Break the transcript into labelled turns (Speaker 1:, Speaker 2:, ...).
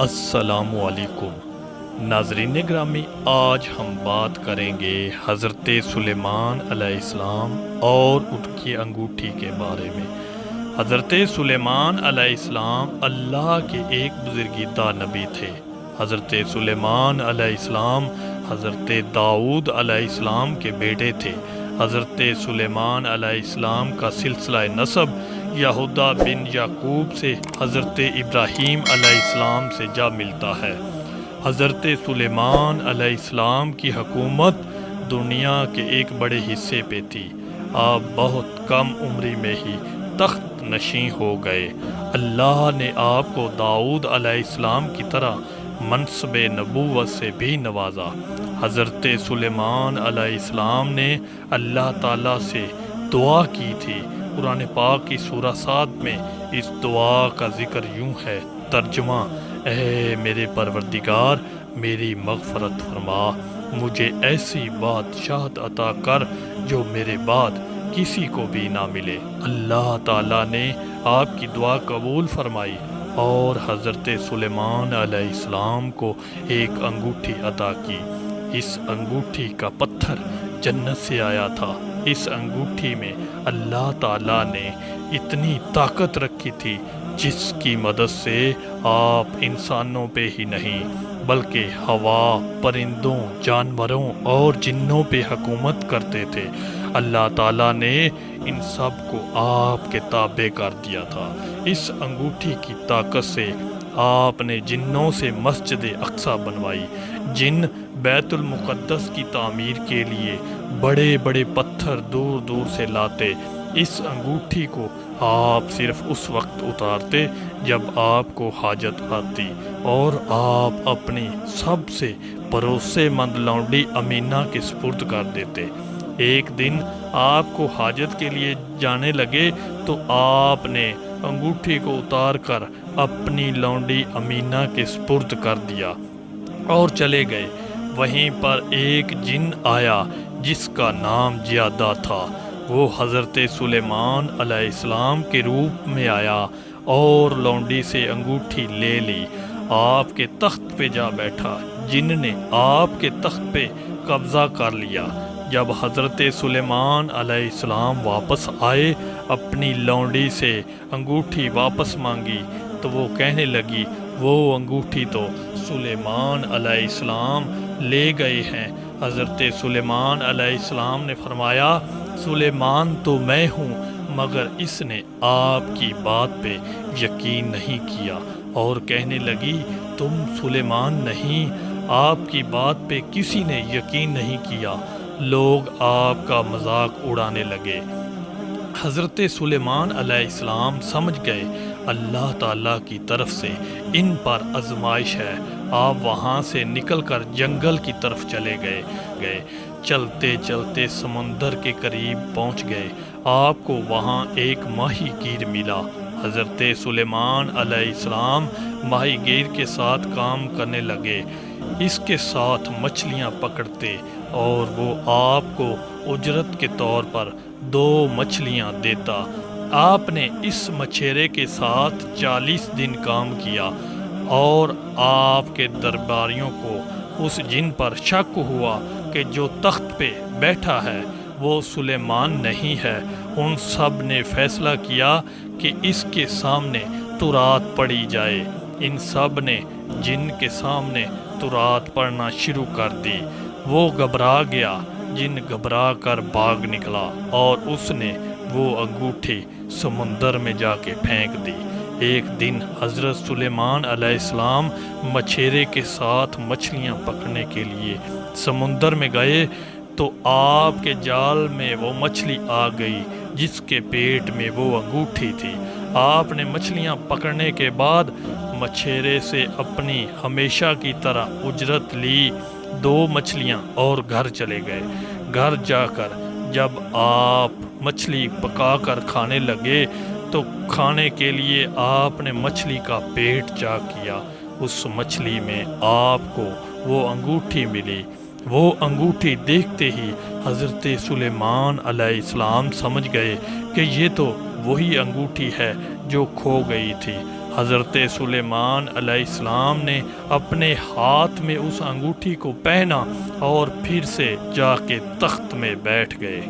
Speaker 1: السلام علیکم ناظرین گرامی، آج ہم بات کریں گے حضرت سلیمان علیہ السلام اور ان کی انگوٹھی کے بارے میں۔ حضرت سلیمان علیہ السلام اللہ کے ایک بزرگیدہ نبی تھے۔ حضرت سلیمان علیہ السلام حضرت داؤد علیہ السلام کے بیٹے تھے۔ حضرت سلیمان علیہ السلام کا سلسلہ نسب یہودا بن یعقوب سے حضرت ابراہیم علیہ السلام سے جا ملتا ہے۔ حضرت سلیمان علیہ السلام کی حکومت دنیا کے ایک بڑے حصے پہ تھی۔ آپ بہت کم عمری میں ہی تخت نشین ہو گئے۔ اللہ نے آپ کو داؤد علیہ السلام کی طرح منصب نبوت سے بھی نوازا۔ حضرت سلیمان علیہ السلام نے اللہ تعالیٰ سے دعا کی تھی۔ قرآن پاک کی سورہ صاد میں اس دعا کا ذکر یوں ہے، ترجمہ: اے میرے پروردگار، میری مغفرت فرما، مجھے ایسی بادشاہت عطا کر جو میرے بعد کسی کو بھی نہ ملے۔ اللہ تعالیٰ نے آپ کی دعا قبول فرمائی اور حضرت سلیمان علیہ السلام کو ایک انگوٹھی عطا کی۔ اس انگوٹھی کا پتھر جنت سے آیا تھا۔ اس انگوٹھی میں اللہ تعالیٰ نے اتنی طاقت رکھی تھی جس کی مدد سے آپ انسانوں پہ ہی نہیں بلکہ ہوا، پرندوں، جانوروں اور جنوں پہ حکومت کرتے تھے۔ اللہ تعالیٰ نے ان سب کو آپ کے تابع کر دیا تھا۔ اس انگوٹھی کی طاقت سے آپ نے جنوں سے مسجد اقصی بنوائی۔ جن بیت المقدس کی تعمیر کے لیے بڑے بڑے پتھر دور دور سے لاتے۔ اس انگوٹھی کو آپ صرف اس وقت اتارتے جب آپ کو حاجت آتی اور آپ اپنی سب سے بھروسے مند لونڈی امینہ کے سپرد کر دیتے۔ ایک دن آپ کو حاجت کے لیے جانے لگے تو آپ نے انگوٹھی کو اتار کر اپنی لونڈی امینہ کے سپرد کر دیا اور چلے گئے۔ وہیں پر ایک جن آیا جس کا نام جیادہ تھا۔ وہ حضرت سلیمان علیہ السلام کے روپ میں آیا اور لونڈی سے انگوٹھی لے لی۔ آپ کے تخت پہ جا بیٹھا۔ جن نے آپ کے تخت پہ قبضہ کر لیا۔ جب حضرت سلیمان علیہ السلام واپس آئے، اپنی لونڈی سے انگوٹھی واپس مانگی تو وہ کہنے لگی، وہ انگوٹھی تو سلیمان علیہ السلام لے گئے ہیں۔ حضرت سلیمان علیہ السلام نے فرمایا، سلیمان تو میں ہوں مگر اس نے آپ کی بات پہ یقین نہیں کیا، اور کہنے لگی، تم سلیمان نہیں، آپ کی بات پہ کسی نے یقین نہیں کیا۔ لوگ آپ کا مذاق اڑانے لگے۔ حضرت سلیمان علیہ السلام سمجھ گئے اللہ تعالیٰ کی طرف سے ان پر آزمائش ہے۔ آپ وہاں سے نکل کر جنگل کی طرف چلے گئے۔ چلتے چلتے سمندر کے قریب پہنچ گئے۔ آپ کو وہاں ایک ماہی گیر ملا۔ حضرت سلیمان علیہ السلام ماہی گیر کے ساتھ کام کرنے لگے۔ اس کے ساتھ مچھلیاں پکڑتے اور وہ آپ کو اجرت کے طور پر 2 مچھلیاں دیتا۔ آپ نے اس مچھیرے کے ساتھ 40 دن کام کیا اور آپ کے درباریوں کو اس جن پر شک ہوا کہ جو تخت پہ بیٹھا ہے وہ سلیمان نہیں ہے۔ ان سب نے فیصلہ کیا کہ اس کے سامنے تورات پڑھی جائے۔ ان سب نے جن کے سامنے تورات پڑھنا شروع کر دی۔ وہ گھبرا گیا۔ جن گھبرا کر بھاگ نکلا اور اس نے وہ انگوٹھی سمندر میں جا کے پھینک دی۔ ایک دن حضرت سلیمان علیہ السلام مچھیرے کے ساتھ مچھلیاں پکڑنے کے لیے سمندر میں گئے تو آپ کے جال میں وہ مچھلی آ گئی جس کے پیٹ میں وہ انگوٹھی تھی۔ آپ نے مچھلیاں پکڑنے کے بعد مچھیرے سے اپنی ہمیشہ کی طرح اجرت لی 2 مچھلیاں اور گھر چلے گئے۔ گھر جا کر جب آپ مچھلی پکا کر کھانے لگے تو کھانے کے لیے آپ نے مچھلی کا پیٹ چاک کیا۔ اس مچھلی میں آپ کو وہ انگوٹھی ملی۔ وہ انگوٹھی دیکھتے ہی حضرت سلیمان علیہ السلام سمجھ گئے کہ یہ تو وہی انگوٹھی ہے جو کھو گئی تھی۔ حضرت سلیمان علیہ السلام نے اپنے ہاتھ میں اس انگوٹھی کو پہنا اور پھر سے جا کے تخت میں بیٹھ گئے۔